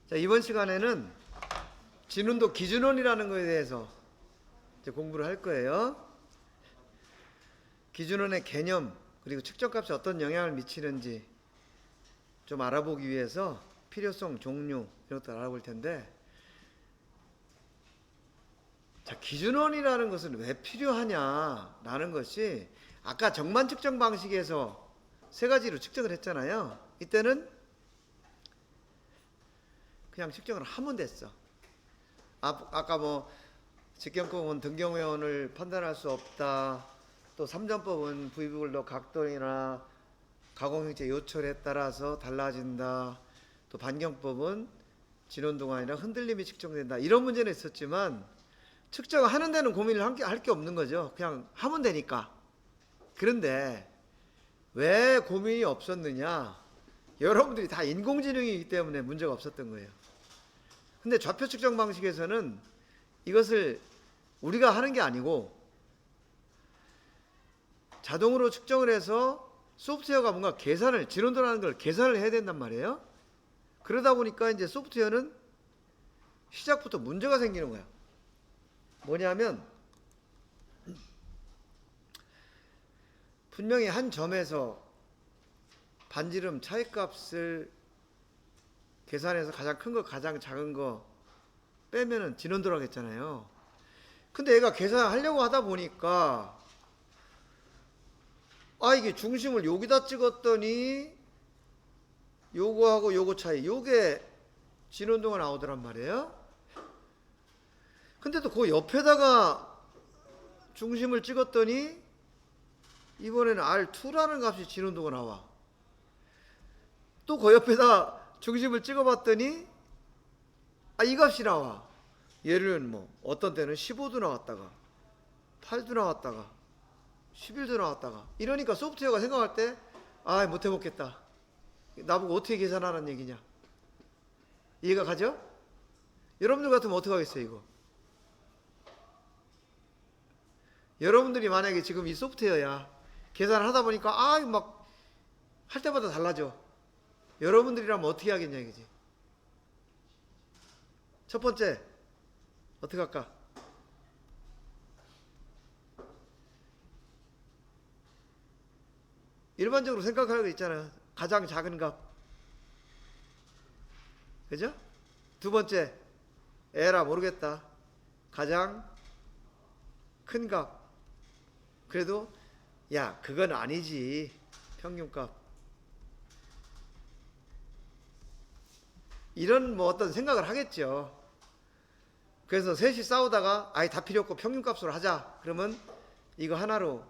자, 이번 시간에는 진운도 기준원이라는 것에 대해서 이제 공부를 할 거예요. 기준원의 개념 그리고 측정값에 어떤 영향을 미치는지 좀 알아보기 위해서 필요성, 종류 이런 것들 알아볼 텐데, 자, 기준원이라는 것은 왜 필요하냐라는 것이 아까 정만 측정 방식에서 세 가지로 측정을 했잖아요. 이때는 그냥 측정을 하면 됐어. 아까 뭐 직경법은 등경회원을 판단할 수 없다. 또 3전법은 부위별로 각도나 가공형체 요철에 따라서 달라진다. 또 반경법은 진원동안이나 흔들림이 측정된다. 이런 문제는 있었지만 측정하는 데는 고민을 할 게 없는 거죠. 그냥 하면 되니까. 그런데 왜 고민이 없었느냐? 여러분들이 다 인공지능이기 때문에 문제가 없었던 거예요. 근데 좌표 측정 방식에서는 이것을 우리가 하는 게 아니고 자동으로 측정을 해서 소프트웨어가 뭔가 계산을, 진원도라는 걸 계산을 해야 된단 말이에요. 그러다 보니까 이제 소프트웨어는 시작부터 문제가 생기는 거야. 뭐냐면 분명히 한 점에서 반지름 차이값을 계산해서 가장 큰 거, 가장 작은 거 빼면은 진원도라고 했잖아요. 근데 얘가 계산하려고 하다 보니까 이게 중심을 여기다 찍었더니 요거하고 요거 차이, 요게 진원도가 나오더란 말이에요. 근데 또 그 옆에다가 중심을 찍었더니 이번에는 R2라는 값이 진원도가 나와. 또 그 옆에다 중심을 찍어봤더니 이 값이 나와. 얘는 뭐 어떤 때는 15도 나왔다가 8도 나왔다가 11도 나왔다가, 이러니까 소프트웨어가 생각할 때 못해먹겠다. 나보고 어떻게 계산하라는 얘기냐. 이해가 가죠? 여러분들 같으면 어떻게 하겠어요 이거? 여러분들이 만약에 지금 이 소프트웨어야 계산을 하다 보니까 막 할 때마다 달라져. 여러분들이라면 어떻게 하겠냐 이거지. 첫 번째 어떻게 할까? 일반적으로 생각하는 거 있잖아요. 가장 작은 값, 그죠? 두 번째, 에라 모르겠다, 가장 큰 값. 그래도 야 그건 아니지, 평균값. 이런 뭐 어떤 생각을 하겠죠. 그래서 셋이 싸우다가 다 필요 없고 평균값으로 하자 그러면 이거 하나로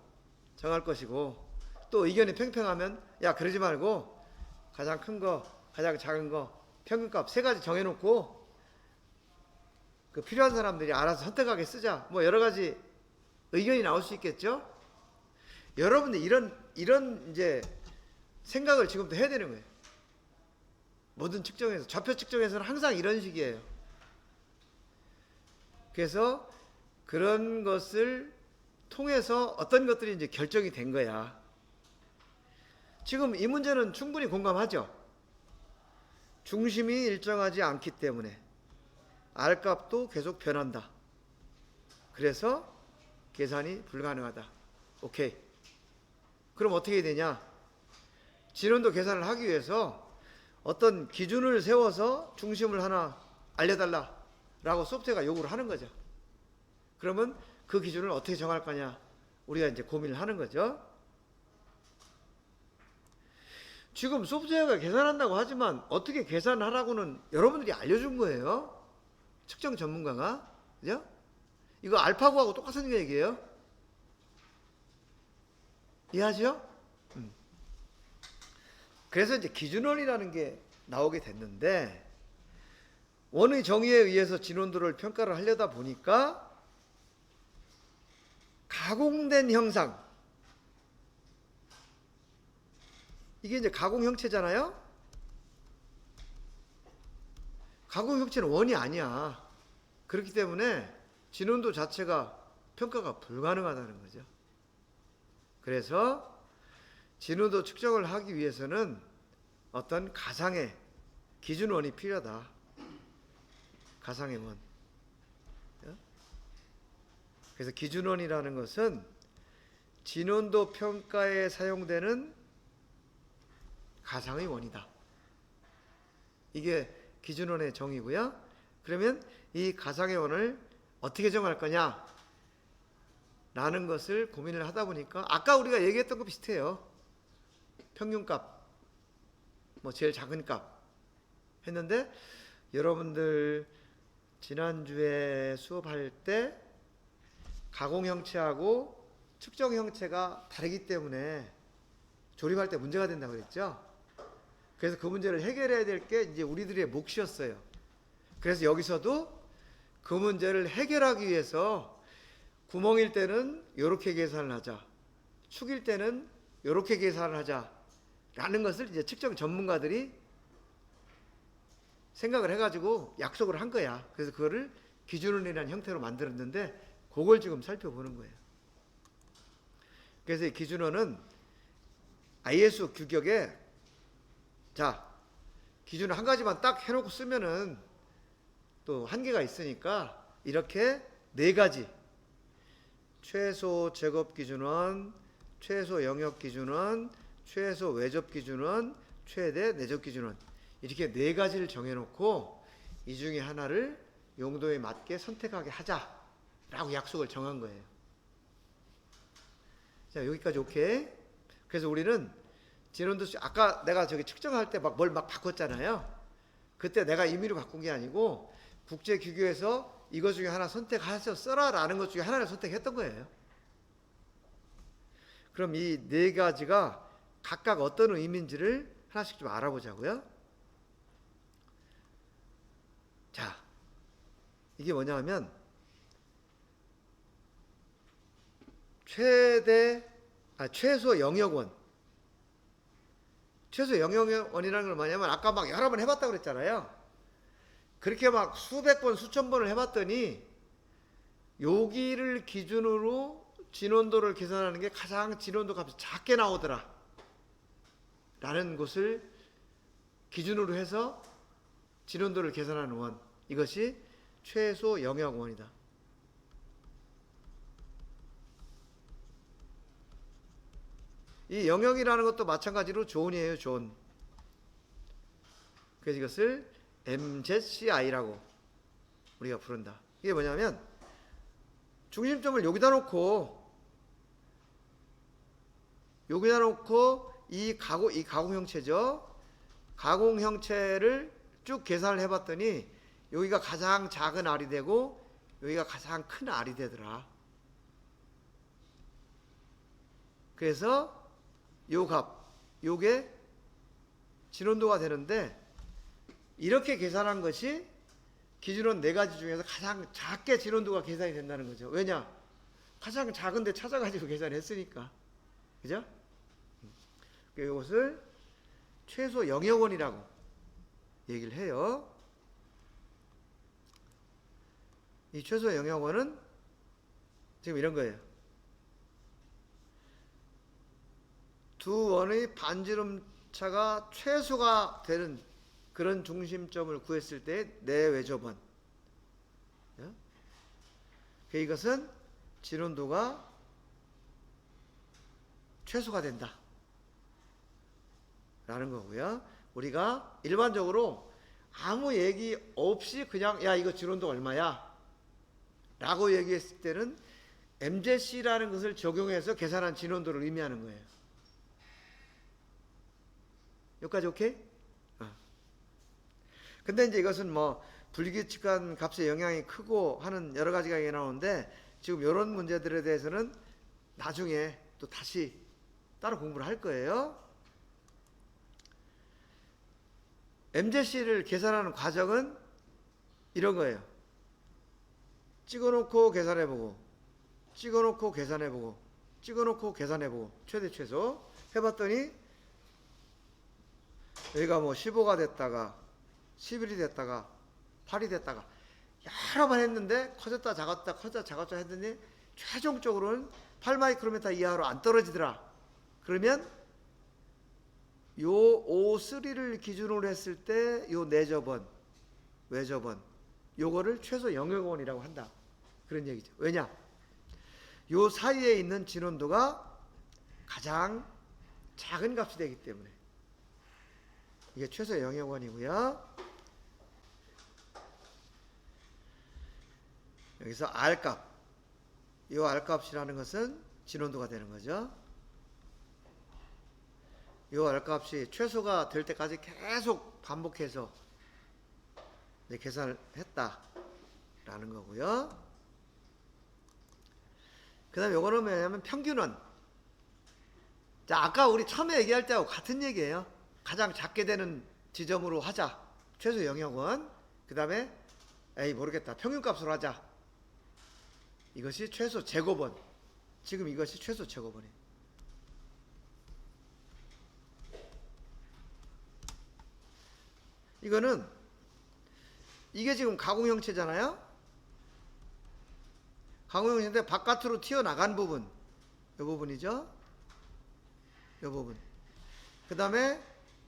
정할 것이고, 또 의견이 팽팽하면 야 그러지 말고 가장 큰 거, 가장 작은 거, 평균값 세 가지 정해놓고 그 필요한 사람들이 알아서 선택하게 쓰자. 뭐 여러 가지 의견이 나올 수 있겠죠. 여러분들 이런 이제 생각을 지금부터 해야 되는 거예요. 모든 측정에서, 좌표 측정에서는 항상 이런 식이에요. 그래서 그런 것을 통해서 어떤 것들이 이제 결정이 된 거야. 지금 이 문제는 충분히 공감하죠. 중심이 일정하지 않기 때문에 R값도 계속 변한다. 그래서 계산이 불가능하다. 오케이. 그럼 어떻게 되냐? 진원도 계산을 하기 위해서 어떤 기준을 세워서 중심을 하나 알려달라 라고 소프트웨어가 요구를 하는 거죠. 그러면 그 기준을 어떻게 정할 거냐, 우리가 이제 고민을 하는 거죠. 지금 소프트웨어가 계산한다고 하지만 어떻게 계산하라고는 여러분들이 알려준 거예요. 측정 전문가가. 그죠? 이거 알파고하고 똑같은 얘기예요. 이해하죠? 그래서 이제 기준원이라는 게 나오게 됐는데, 원의 정의에 의해서 진원도를 평가를 하려다 보니까 가공된 형상, 이게 이제 가공 형체잖아요. 가공 형체는 원이 아니야. 그렇기 때문에 진원도 자체가 평가가 불가능하다는 거죠. 그래서 진원도 측정을 하기 위해서는 어떤 가상의 기준원이 필요하다. 가상의 원. 그래서 기준원이라는 것은 진원도 평가에 사용되는 가상의 원이다. 이게 기준원의 정의고요. 그러면 이 가상의 원을 어떻게 정할 거냐 라는 것을 고민을 하다 보니까 아까 우리가 얘기했던 거 비슷해요. 평균값, 뭐 제일 작은 값 했는데, 여러분들 지난주에 수업할 때 가공 형체하고 측정 형체가 다르기 때문에 조립할 때 문제가 된다고 그랬죠. 그래서 그 문제를 해결해야 될 게 이제 우리들의 몫이었어요. 그래서 여기서도 그 문제를 해결하기 위해서 구멍일 때는 이렇게 계산을 하자, 축일 때는 이렇게 계산을 하자 라는 것을 이제 측정 전문가들이 생각을 해가지고 약속을 한 거야. 그래서 그거를 기준원이라는 형태로 만들었는데 그걸 지금 살펴보는 거예요. 그래서 이 기준원은 ISO 규격에, 자, 기준을 한 가지만 딱 해놓고 쓰면은 또 한계가 있으니까 이렇게 4가지, 최소 제곱 기준원, 최소 영역 기준원, 최소 외접 기준원, 최대 내접 기준원, 이렇게 4가지를 정해놓고 이 중에 하나를 용도에 맞게 선택하게 하자라고 약속을 정한 거예요. 자, 여기까지 오케이. 그래서 우리는 진원도 아까 내가 저기 측정할 때 뭘 막 바꿨잖아요. 그때 내가 임의로 바꾼 게 아니고 국제 규격에서 이것 중에 하나 선택하셔 써라라는 것 중에 하나를 선택했던 거예요. 그럼 이 4가지가 각각 어떤 의미인지를 하나씩 좀 알아보자고요. 자, 이게 뭐냐면 최소 영역원. 최소 영역원이라는 건 뭐냐면 아까 막 여러 번 해봤다고 그랬잖아요. 그렇게 막 수백 번, 수천 번을 해봤더니 여기를 기준으로 진원도를 계산하는 게 가장 진원도 값이 작게 나오더라 라는 것을 기준으로 해서 진원도를 계산하는 원, 이것이 최소 영역원이다. 이 영역이라는 것도 마찬가지로 존이에요. 존. 그래서 이것을 MZCI라고 우리가 부른다. 이게 뭐냐면 중심점을 여기다 놓고 이 가공 형체죠. 가공 형체를 쭉 계산을 해봤더니 여기가 가장 작은 R이 되고 여기가 가장 큰 R이 되더라. 그래서 요 값, 요게 진원도가 되는데, 이렇게 계산한 것이 기준원 4가지 중에서 가장 작게 진원도가 계산이 된다는 거죠. 왜냐? 가장 작은데 찾아가지고 계산했으니까. 그죠? 이것을 최소 영역원이라고 얘기를 해요. 이 최소 영역원은 지금 이런 거예요. 두 원의 반지름차가 최소가 되는 그런 중심점을 구했을 때 내외접원. 이것은 진원도가 최소가 된다 라는 거고요. 우리가 일반적으로 아무 얘기 없이 그냥 야 이거 진원도 얼마야 라고 얘기했을 때는 MZC라는 것을 적용해서 계산한 진원도를 의미하는 거예요. 여기까지 오케이? 근데 이제 이것은 뭐 불규칙한 값의 영향이 크고 하는 여러 가지가 나오는데, 지금 이런 문제들에 대해서는 나중에 또 다시 따로 공부를 할 거예요. MZC를 계산하는 과정은 이런 거예요. 찍어놓고 계산해보고, 찍어놓고 계산해보고, 찍어놓고 계산해보고, 최대 최소 해봤더니 여기가 뭐 15가 됐다가 11이 됐다가 8이 됐다가 여러 번 했는데 커졌다 작았다 커졌다 작았다 했더니 최종적으로는 8마이크로미터 이하로 안 떨어지더라. 그러면 요 O3를 기준으로 했을 때 요 내접원, 외접원, 요거를 최소 영역원이라고 한다. 그런 얘기죠. 왜냐? 요 사이에 있는 진원도가 가장 작은 값이 되기 때문에 이게 최소 영역원이고요. 여기서 R값, 이 R값이라는 것은 진원도가 되는 거죠. 이 R값이 최소가 될 때까지 계속 반복해서 계산을 했다라는 거고요. 그 다음에 요거는 뭐냐면 평균원. 자, 아까 우리 처음에 얘기할 때하고 같은 얘기예요. 가장 작게 되는 지점으로 하자. 최소 영역원. 그 다음에 에이 모르겠다. 평균값으로 하자. 이것이 최소 제곱원. 지금 이것이 최소 제곱원이에요. 이거는 이게 지금 가공형체잖아요. 가공형체인데 바깥으로 튀어나간 부분, 이 부분이죠. 이 부분. 그 다음에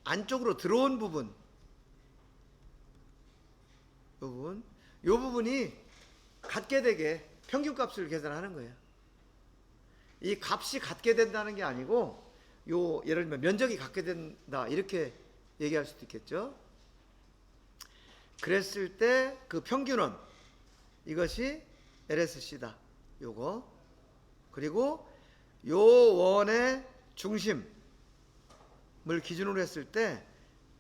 안쪽으로 들어온 부분, 이 부분. 이 부분이 같게 되게 평균값을 계산하는 거예요. 이 값이 같게 된다는 게 아니고 요 예를 들면 면적이 같게 된다 이렇게 얘기할 수도 있겠죠. 그랬을 때 그 평균원 이것이 LSC다. 요거. 그리고 요 원의 중심을 기준으로 했을 때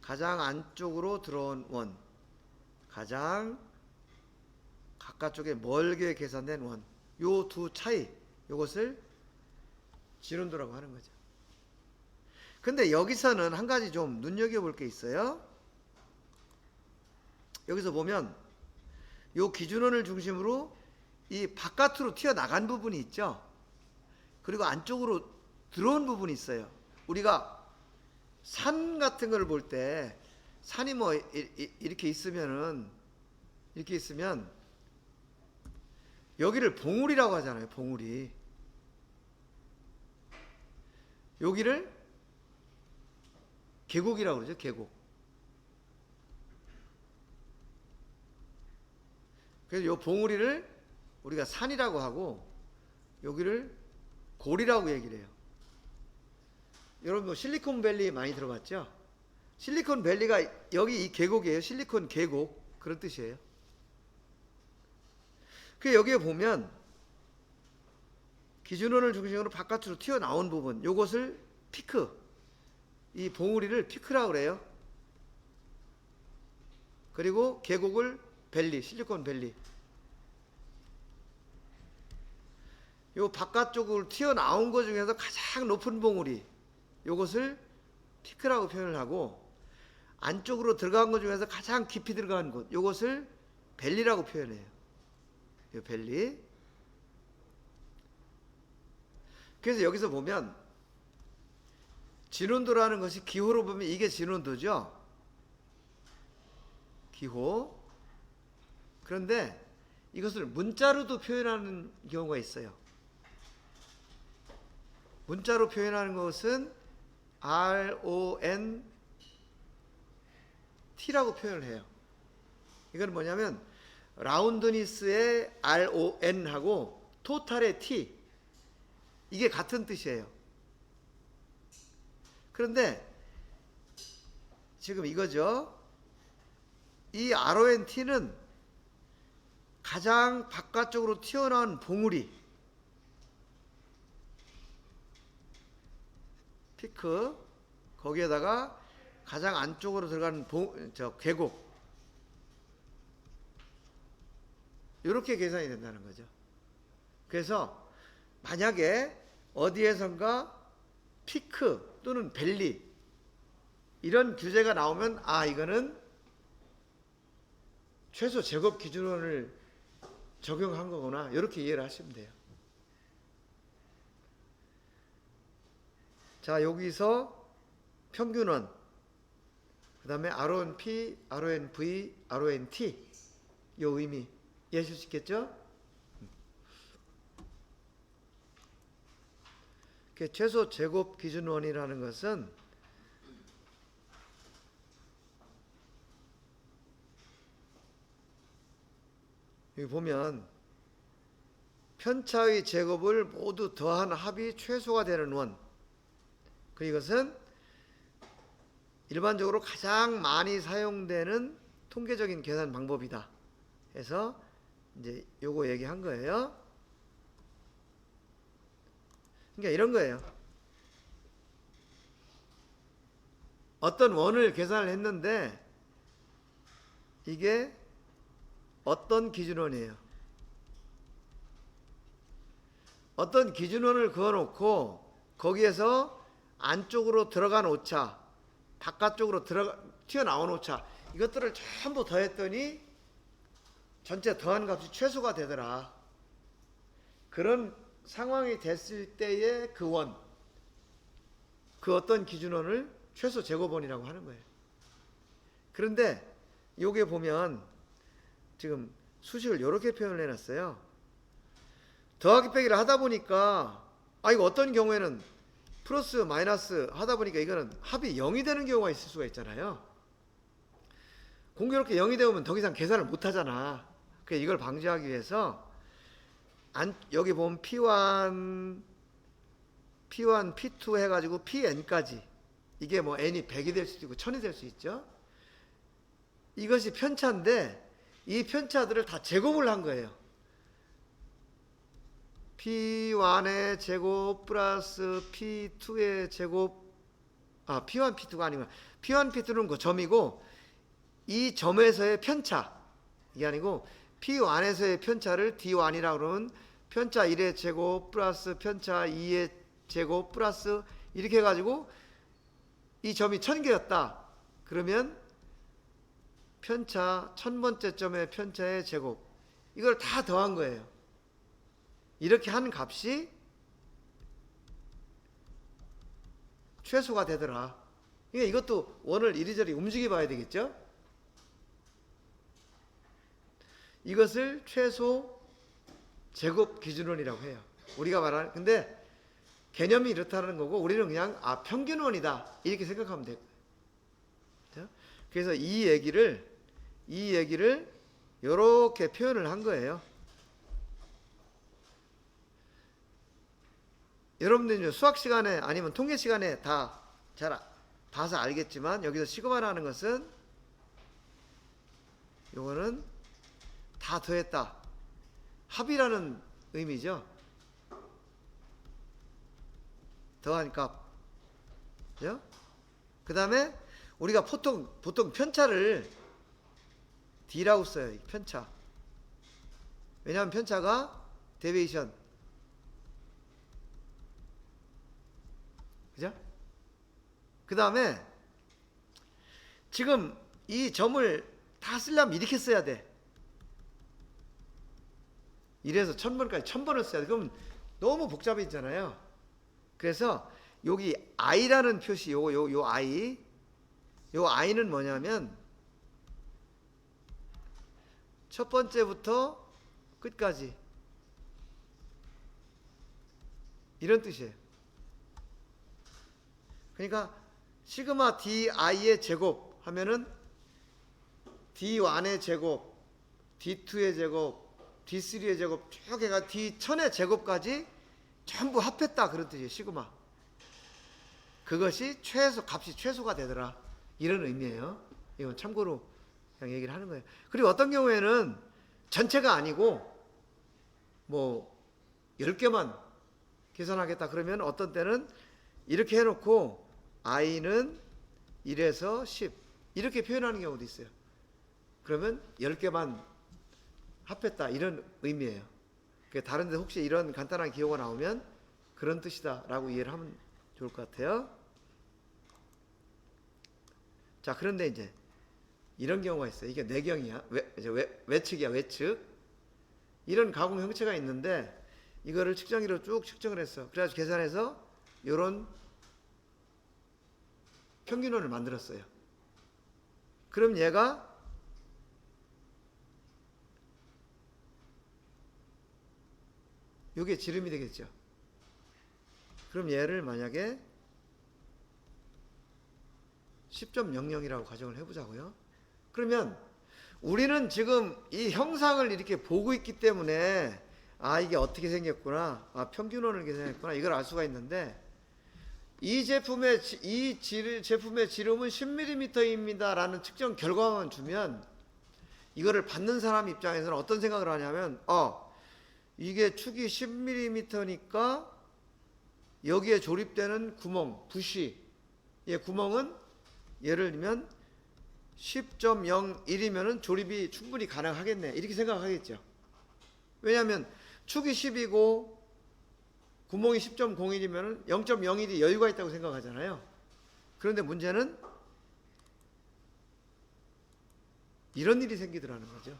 가장 안쪽으로 들어온 원, 가장 바깥쪽에 멀게 계산된 원, 요 두 차이, 요것을 진원도라고 하는 거죠. 근데 여기서는 한 가지 좀 눈여겨볼 게 있어요. 여기서 보면 요 기준원을 중심으로 이 바깥으로 튀어나간 부분이 있죠. 그리고 안쪽으로 들어온 부분이 있어요. 우리가 산 같은 걸 볼 때 산이 뭐 이렇게 있으면 여기를 봉우리라고 하잖아요. 봉우리. 여기를 계곡이라고 그러죠. 계곡. 그래서 이 봉우리를 우리가 산이라고 하고 여기를 골이라고 얘기를 해요. 여러분 뭐 실리콘밸리 많이 들어봤죠? 실리콘밸리가 여기 이 계곡이에요. 실리콘 계곡 그런 뜻이에요. 그 여기에 보면 기준원을 중심으로 바깥으로 튀어나온 부분 요것을 피크, 이 봉우리를 피크라고 그래요. 그리고 계곡을 밸리, 실리콘 밸리. 요 바깥쪽으로 튀어나온 것 중에서 가장 높은 봉우리 요것을 피크라고 표현을 하고 안쪽으로 들어간 것 중에서 가장 깊이 들어간 곳 요것을 밸리라고 표현해요. 요 밸리. 그래서 여기서 보면 진원도라는 것이 기호로 보면 이게 진원도죠. 기호. 그런데 이것을 문자로도 표현하는 경우가 있어요. 문자로 표현하는 것은 RONT라고 표현을 해요. 이건 뭐냐면 라운드니스의 RON하고 토탈의 T 이게 같은 뜻이에요. 그런데 지금 이거죠. 이 RONT는 가장 바깥쪽으로 튀어나온 봉우리 피크 거기에다가 가장 안쪽으로 들어가는 계곡 이렇게 계산이 된다는 거죠. 그래서 만약에 어디에선가 피크 또는 밸리 이런 규제가 나오면 아 이거는 최소 제곱 기준원을 적용한 거구나 이렇게 이해를 하시면 돼요. 자 여기서 평균원 그 다음에 RONP, RONV, RONT 요 의미 이해하실 수 있겠죠? 최소 제곱 기준원이라는 것은 여기 보면 편차의 제곱을 모두 더한 합이 최소가 되는 원. 이것은 일반적으로 가장 많이 사용되는 통계적인 계산 방법이다 해서 이제 요거 얘기한 거예요. 그러니까 이런 거예요. 어떤 원을 계산을 했는데 이게 어떤 기준원이에요. 어떤 기준원을 그어놓고 거기에서 안쪽으로 들어간 오차, 바깥쪽으로 튀어나온 오차, 이것들을 전부 더했더니 전체 더한 값이 최소가 되더라. 그런 상황이 됐을 때의 그 원, 그 어떤 기준원을 최소 제곱원이라고 하는 거예요. 그런데 여기에 보면 지금 수식을 이렇게 표현을 해놨어요. 더하기 빼기를 하다 보니까 이거 어떤 경우에는 플러스 마이너스 하다 보니까 이거는 합이 0이 되는 경우가 있을 수가 있잖아요. 공교롭게 0이 되면 더 이상 계산을 못 하잖아. 그래서 이걸 방지하기 위해서 여기 보면 P1, P2 해가지고 PN까지, 이게 뭐 n이 100이 될 수도 있고 1000이 될 수 있죠. 이것이 편차인데 이 편차들을 다 제곱을 한 거예요. P1의 제곱 플러스 P2의 제곱, P1, P2가 아니구나. P1, P2는 그 점이고 이 점에서의 편차, 이게 아니고 P1에서의 편차를 D1이라고 그러면 편차 1의 제곱 플러스 편차 2의 제곱 플러스 이렇게 해가지고 이 점이 1000개였다. 그러면 편차 1000번째 점의 편차의 제곱, 이걸 다 더한 거예요. 이렇게 한 값이 최소가 되더라. 그러니까 이것도 원을 이리저리 움직여 봐야 되겠죠. 이것을 최소 제곱 기준원이라고 해요. 우리가 말하는, 근데 개념이 이렇다는 거고 우리는 그냥 평균원이다 이렇게 생각하면 돼요. 그래서 이 얘기를 이렇게 표현을 한 거예요. 여러분들이 수학 시간에 아니면 통계 시간에 다 잘 봐서 알겠지만 여기서 시그마라는 것은 요거는 다 더했다, 합이라는 의미죠. 더한 값. 그죠? 그 다음에 우리가 보통 편차를 D라고 써요. 편차. 왜냐하면 편차가 데비에이션. 그죠? 그 다음에 지금 이 점을 다 쓰려면 이렇게 써야 돼. 1에서 1000번까지 1000번을 써야 돼. 그럼 너무 복잡해지잖아요. 그래서 여기 i라는 표시, 요 i는 뭐냐면 첫 번째부터 끝까지 이런 뜻이에요. 그러니까 시그마 di의 제곱 하면은 d1의 제곱, d2의 제곱, d3의 제곱 쭉 해가 d1000의 제곱까지 전부 합했다 그런 뜻이에요. 시그마. 그것이 값이 최소가 되더라 이런 의미예요. 이건 참고로 그냥 얘기를 하는 거예요. 그리고 어떤 경우에는 전체가 아니고 뭐 10개만 계산하겠다 그러면 어떤 때는 이렇게 해놓고 i는 1에서 10 이렇게 표현하는 경우도 있어요. 그러면 10개만 합했다 이런 의미예요. 다른 데 혹시 이런 간단한 기호가 나오면 그런 뜻이다 라고 이해를 하면 좋을 것 같아요. 자, 그런데 이제 이런 경우가 있어요. 이게 내경이야. 외측이야. 외측. 이런 가공 형체가 있는데 이거를 측정기로 쭉 측정을 했어. 그래가지고 계산해서 이런 평균원을 만들었어요. 그럼 얘가 요게 지름이 되겠죠. 그럼 얘를 만약에 10.00이라고 가정을 해보자고요. 그러면 우리는 지금 이 형상을 이렇게 보고 있기 때문에 아 이게 어떻게 생겼구나, 아 평균원을 이렇게 생겼구나 이걸 알 수가 있는데 이 제품의 제품의 지름은 10mm입니다 라는 측정 결과만 주면 이거를 받는 사람 입장에서는 어떤 생각을 하냐면 이게 축이 10mm니까 여기에 조립되는 구멍, 부시 이 구멍은 예를 들면 10.01이면은 조립이 충분히 가능하겠네 이렇게 생각하겠죠. 왜냐하면 축이 10이고 구멍이 10.01이면은 0.01이 여유가 있다고 생각하잖아요. 그런데 문제는 이런 일이 생기더라는 거죠.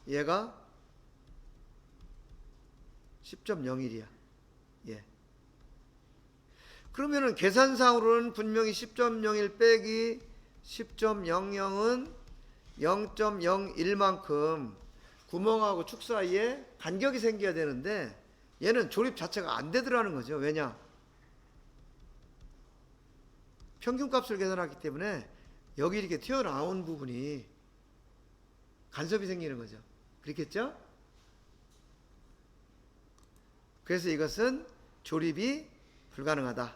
얘가 10.01이야. 예. 그러면은 계산상으로는 분명히 10.01 빼기 10.00은 0.01만큼 구멍하고 축 사이에 간격이 생겨야 되는데 얘는 조립 자체가 안 되더라는 거죠. 왜냐? 평균값을 계산하기 때문에 여기 이렇게 튀어나온 부분이 간섭이 생기는 거죠. 그렇겠죠? 그래서 이것은 조립이 불가능하다.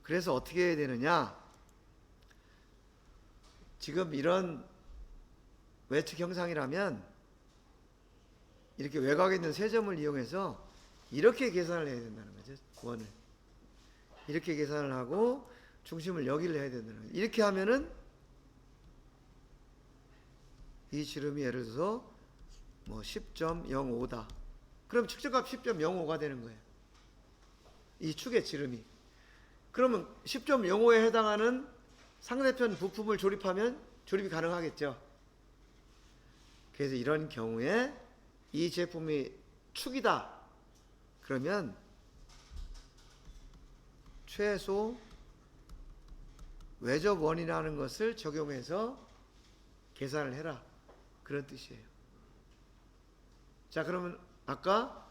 그래서 어떻게 해야 되느냐? 지금 이런 외측 형상이라면 이렇게 외곽에 있는 세 점을 이용해서 이렇게 계산을 해야 된다는 거죠. 원을 이렇게 계산을 하고 중심을 여기를 해야 된다는 거죠. 이렇게 하면은 이 지름이 예를 들어서 뭐 10.05다. 그럼 측정값 10.05가 되는 거예요. 이 축의 지름이. 그러면 10.05에 해당하는 상대편 부품을 조립하면 조립이 가능하겠죠. 그래서 이런 경우에 이 제품이 축이다. 그러면 최소 외접원이라는 것을 적용해서 계산을 해라. 그런 뜻이에요. 자, 그러면 아까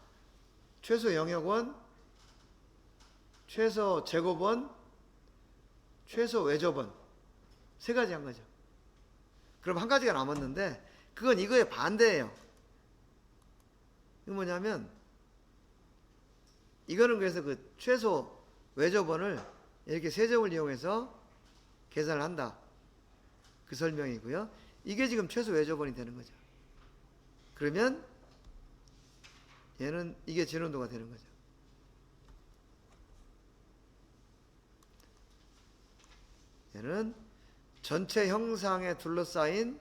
최소 영역원, 최소 제곱원, 최소 외접원 세 가지 한 거죠. 그럼 한 가지가 남았는데 그건 이거의 반대예요. 이거 뭐냐면 이거는 그래서 그 최소 외접원을 이렇게 세 점을 이용해서 계산을 한다. 그 설명이고요. 이게 지금 최소 외접원이 되는 거죠. 그러면 얘는 이게 진원도가 되는 거죠. 얘는 전체 형상에 둘러싸인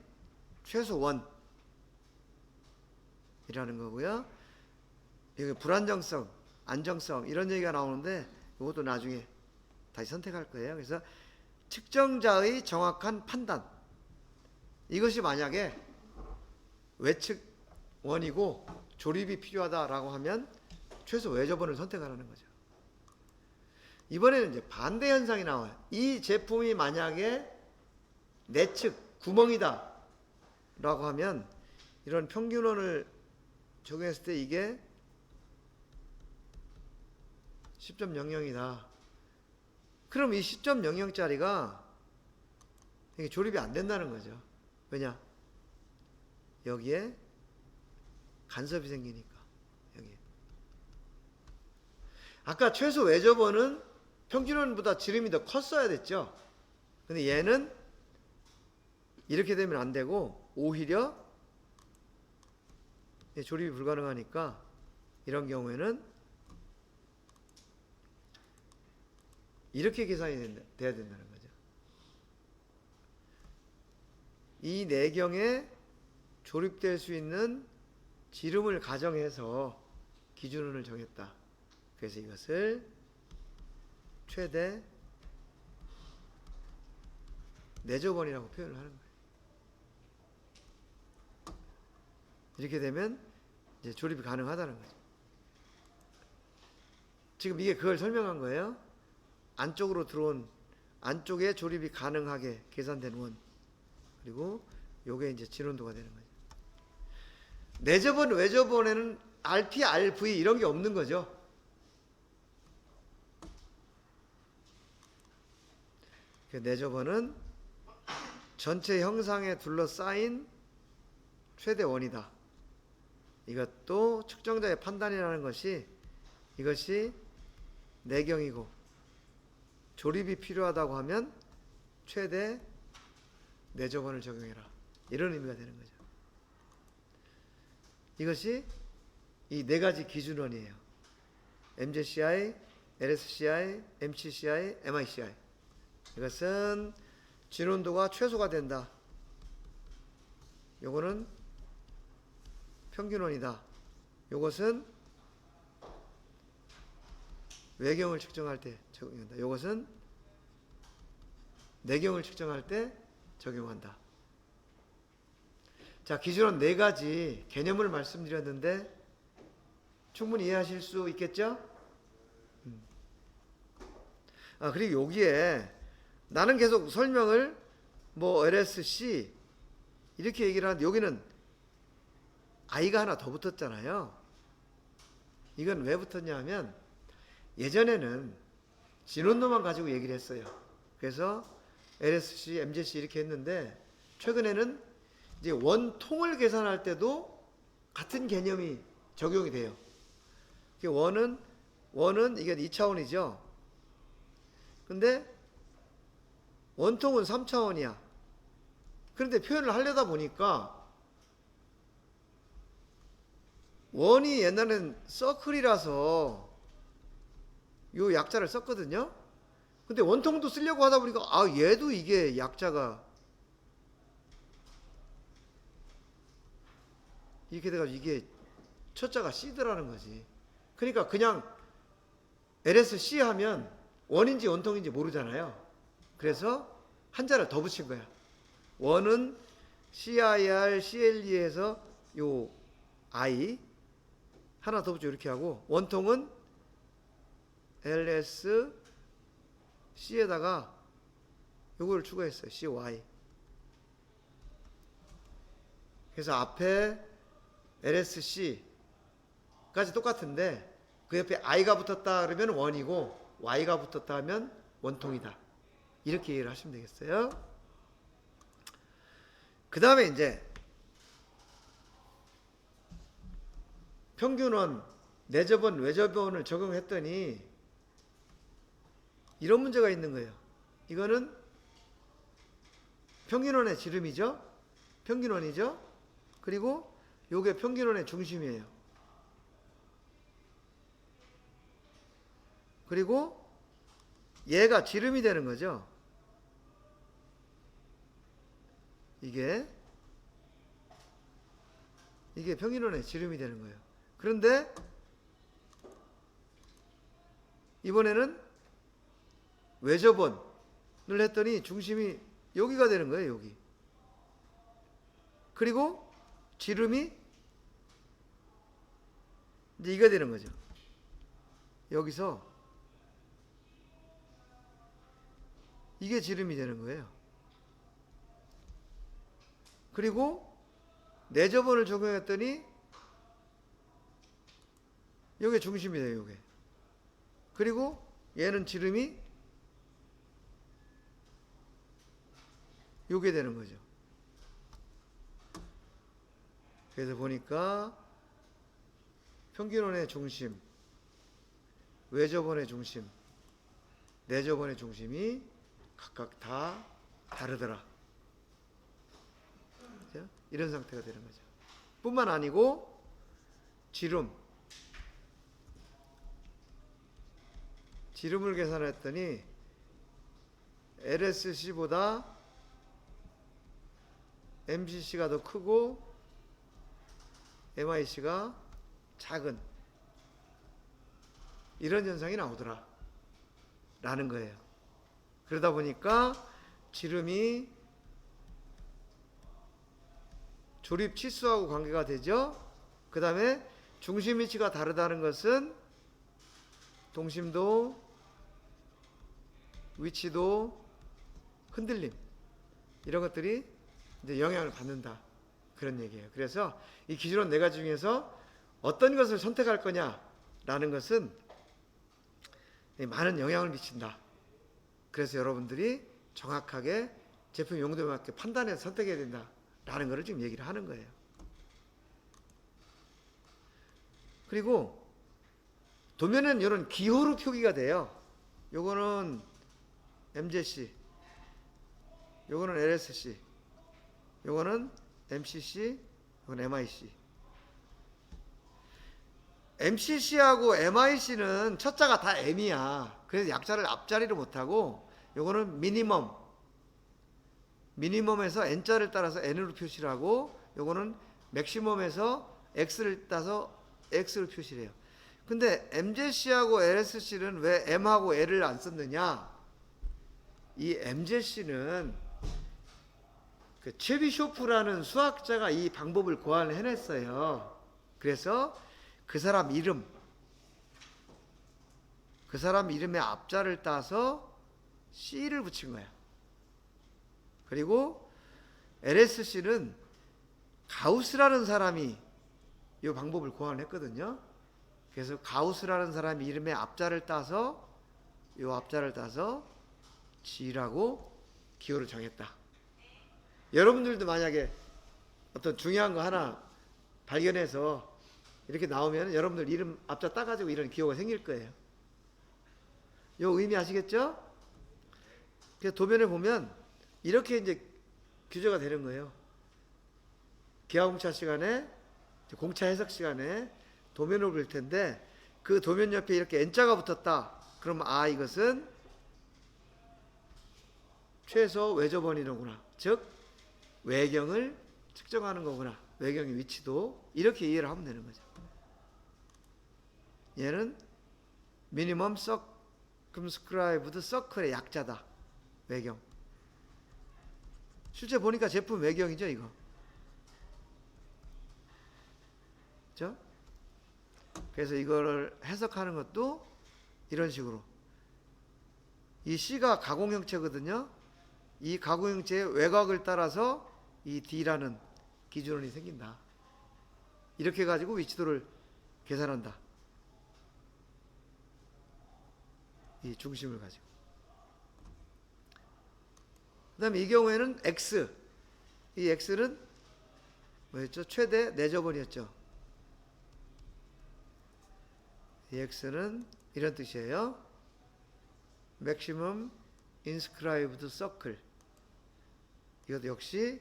최소 원이라는 거고요. 여기 불안정성, 안정성 이런 얘기가 나오는데 이것도 나중에 다시 선택할 거예요. 그래서 측정자의 정확한 판단, 이것이 만약에 외측 원이고 조립이 필요하다라고 하면 최소 외접원을 선택하라는 거죠. 이번에는 이제 반대 현상이 나와요. 이 제품이 만약에 내측 구멍이다 라고 하면 이런 평균원을 적용했을 때 이게 10.00이다. 그럼 이 10.00짜리가 이게 조립이 안 된다는 거죠. 왜냐? 여기에 간섭이 생기니까. 여기. 아까 최소 외접원은 평균원보다 지름이 더 컸어야 됐죠. 근데 얘는 이렇게 되면 안 되고 오히려 조립이 불가능하니까 이런 경우에는 이렇게 계산이 돼야 된다는 거죠. 이 내경에 조립될 수 있는 지름을 가정해서 기준원을 정했다. 그래서 이것을 최대 내접원이라고 표현을 하는 거예요. 이렇게 되면 이제 조립이 가능하다는 거죠. 지금 이게 그걸 설명한 거예요. 안쪽으로 들어온 안쪽에 조립이 가능하게 계산된 원, 그리고 요게 이제 진원도가 되는 거죠. 내접원, 외접원에는 RP, RV 이런 게 없는 거죠. 내접원은 전체 형상에 둘러싸인 최대 원이다. 이것도 측정자의 판단이라는 것이 이것이 내경이고 조립이 필요하다고 하면 최대 내접원을 적용해라. 이런 의미가 되는 거죠. 이것이 이 네 가지 기준원이에요. MJCI, LSCI, MCCI, MICI. 이것은 진원도가 최소가 된다. 요거는 평균원이다. 요것은 외경을 측정할 때 적용한다. 이것은 내경을 측정할 때 적용한다. 자, 기준은 네 가지 개념을 말씀드렸는데 충분히 이해하실 수 있겠죠? 그리고 여기에 나는 계속 설명을 뭐 LSC 이렇게 얘기를 하는데 여기는 I가 하나 더 붙었잖아요. 이건 왜 붙었냐 하면 예전에는 진원도만 가지고 얘기를 했어요. 그래서 LSC, MJC 이렇게 했는데 최근에는 이제 원통을 계산할 때도 같은 개념이 적용이 돼요. 원은 이게 2차원이죠. 근데 원통은 3차원이야. 그런데 표현을 하려다 보니까 원이 옛날엔 서클이라서 요 약자를 썼거든요. 근데 원통도 쓰려고 하다 보니까 얘도 이게 약자가 이렇게 돼가지고 이게 첫자가 C더라는 거지. 그러니까 그냥 LSC 하면 원인지 원통인지 모르잖아요. 그래서 한자를 더 붙인 거야. 원은 CIR, CLE에서 요 I 하나 더 붙여 이렇게 하고 원통은 LS C에다가 요거를 추가했어요. CY. 그래서 앞에 LSC까지 똑같은데 그 옆에 I가 붙었다 그러면 원이고 Y가 붙었다 하면 원통이다. 이렇게 이해를 하시면 되겠어요. 그 다음에 이제 평균원, 내접원, 외접원을 적용했더니 이런 문제가 있는 거예요. 이거는 평균원의 지름이죠. 평균원이죠. 그리고 요게 평균원의 중심이에요. 그리고 얘가 지름이 되는 거죠. 이게 평균원의 지름이 되는 거예요. 그런데 이번에는 외접원을 했더니 중심이 여기가 되는 거예요. 여기. 그리고 지름이 이제 이가 되는 거죠. 여기서 이게 지름이 되는 거예요. 그리고 내접원을 적용했더니 여기 중심이 돼요. 여기. 그리고 얘는 지름이 요게 되는 거죠. 그래서 보니까 평균원의 중심, 외접원의 중심, 내접원의 중심이 각각 다 다르더라. 그렇죠? 이런 상태가 되는 거죠. 뿐만 아니고 지름을 계산했더니 LSC보다 MCC가 더 크고 MIC가 작은 이런 현상이 나오더라 라는 거예요. 그러다 보니까 지름이 조립 치수하고 관계가 되죠. 그 다음에 중심 위치가 다르다는 것은 동심도, 위치도, 흔들림 이런 것들이 이제 영향을 받는다 그런 얘기예요. 그래서 이 기준은 네 가지 중에서 어떤 것을 선택할 거냐라는 것은 많은 영향을 미친다. 그래서 여러분들이 정확하게 제품 용도에 맞게 판단해서 선택해야 된다라는 것을 지금 얘기를 하는 거예요. 그리고 도면은 이런 기호로 표기가 돼요. 요거는 MZC, 요거는 LSC, 요거는 MCC, 요거는 MIC. MCC하고 MIC는 첫 자가 다 M이야. 그래서 약자를 앞자리로 못하고 요거는 미니멈에서 N자를 따라서 N으로 표시를 하고 요거는 맥시멈에서 X를 따서 X로 표시를 해요. 근데 MZC하고 LSC는 왜 M하고 L을 안 썼느냐? 이 MZC는 그 최비쇼프라는 수학자가 이 방법을 고안을 해냈어요. 그래서 그 사람 이름의 앞자를 따서 C를 붙인 거야. 그리고 LSC는 가우스라는 사람이 이 방법을 고안했거든요. 그래서 가우스라는 사람이 이름의 앞자를 따서 이 앞자를 따서 G라고 기호를 정했다. 여러분들도 만약에 어떤 중요한 거 하나 발견해서 이렇게 나오면 여러분들 이름 앞자 따가지고 이런 기호가 생길 거예요. 요 의미 아시겠죠? 그래서 도면에 보면 이렇게 이제 규제가 되는 거예요. 기하공차 시간에, 공차 해석 시간에 도면을 볼 텐데 그 도면 옆에 이렇게 N자가 붙었다. 그럼 이것은 최소 외접원이로구나. 즉 외경을 측정하는 거구나. 외경의 위치도 이렇게 이해를 하면 되는 거죠. 얘는 미니멈 서컴스크라이브드 서클의 약자다. 외경. 실제 보니까 제품 외경이죠, 이거. 그렇죠? 그래서 이거를 해석하는 것도 이런 식으로. 이 C가 가공형체거든요. 이 가공형체의 외곽을 따라서 이 D라는 기준원이 생긴다. 이렇게 가지고 위치도를 계산한다. 이 중심을 가지고. 그 다음에 이 경우에는 X. 이 X는 뭐였죠? 최대 내접원이었죠. 이 X는 이런 뜻이에요. Maximum Inscribed Circle. 이것도 역시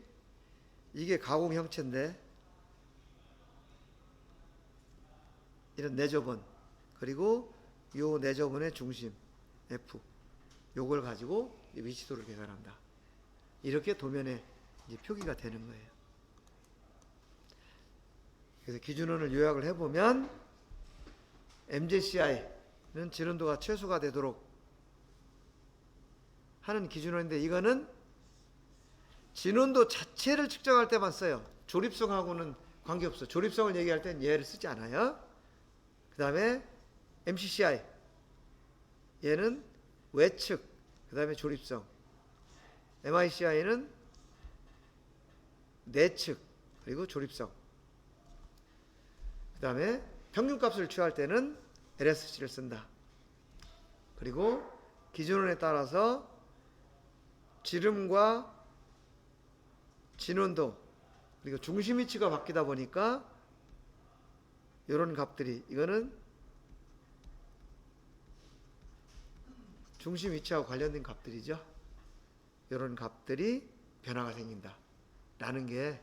이게 가공 형체인데 이런 내접원 그리고 요 내접원의 중심 F 요걸 가지고 위치도를 계산한다. 이렇게 도면에 이제 표기가 되는 거예요. 그래서 기준원을 요약을 해보면 MZCI는 진원도가 최소가 되도록 하는 기준원인데 이거는 진원도 자체를 측정할 때만 써요. 조립성하고는 관계없어. 조립성을 얘기할 땐 얘를 쓰지 않아요. 그 다음에 MCCI 얘는 외측 그 다음에 조립성. MICI는 내측 그리고 조립성. 그 다음에 평균값을 취할 때는 LSC를 쓴다. 그리고 기준원에 따라서 지름과 진원도 그리고 중심 위치가 바뀌다 보니까 이런 값들이 이거는 중심 위치하고 관련된 값들이죠. 이런 값들이 변화가 생긴다. 라는 게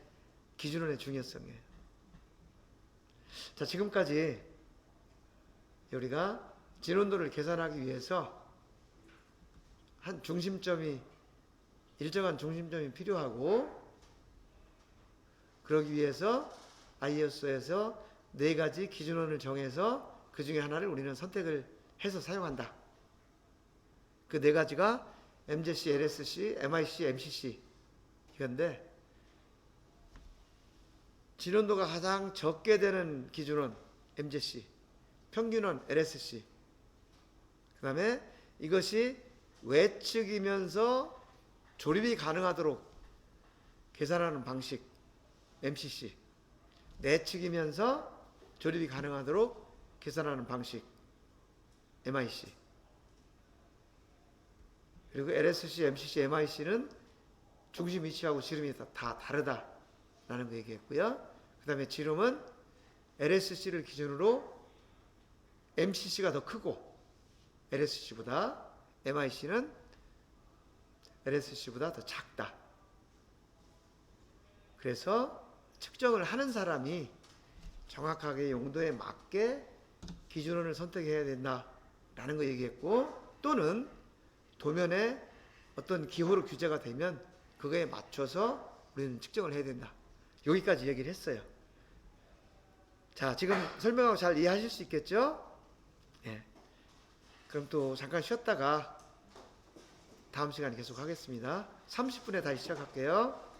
기준원의 중요성이에요. 자, 지금까지 우리가 진원도를 계산하기 위해서 한 중심점이 일정한 중심점이 필요하고 그러기 위해서 ISO에서 4가지 기준원을 정해서 그 중에 하나를 우리는 선택을 해서 사용한다. 그 4가지가 MZC, LSC, MIC, MCC 이건데 진원도가 가장 적게 되는 기준원 MZC, 평균원 LSC 그 다음에 이것이 외측이면서 조립이 가능하도록 계산하는 방식 MCC, 내측이면서 조립이 가능하도록 계산하는 방식 MIC 그리고 LSC, MCC, MIC는 중심 위치하고 지름이 다 다르다라는 거 얘기했고요. 그 다음에 지름은 LSC를 기준으로 MCC가 더 크고 LSC보다, MIC는 LSC보다 더 작다. 그래서 측정을 하는 사람이 정확하게 용도에 맞게 기준원을 선택해야 된다라는 거 얘기했고, 또는 도면에 어떤 기호로 규제가 되면 그거에 맞춰서 우리는 측정을 해야 된다. 여기까지 얘기를 했어요. 자, 지금 설명하고 잘 이해하실 수 있겠죠? 예. 그럼 또 잠깐 쉬었다가 다음 시간에 계속 하겠습니다. 30분에 다시 시작할게요.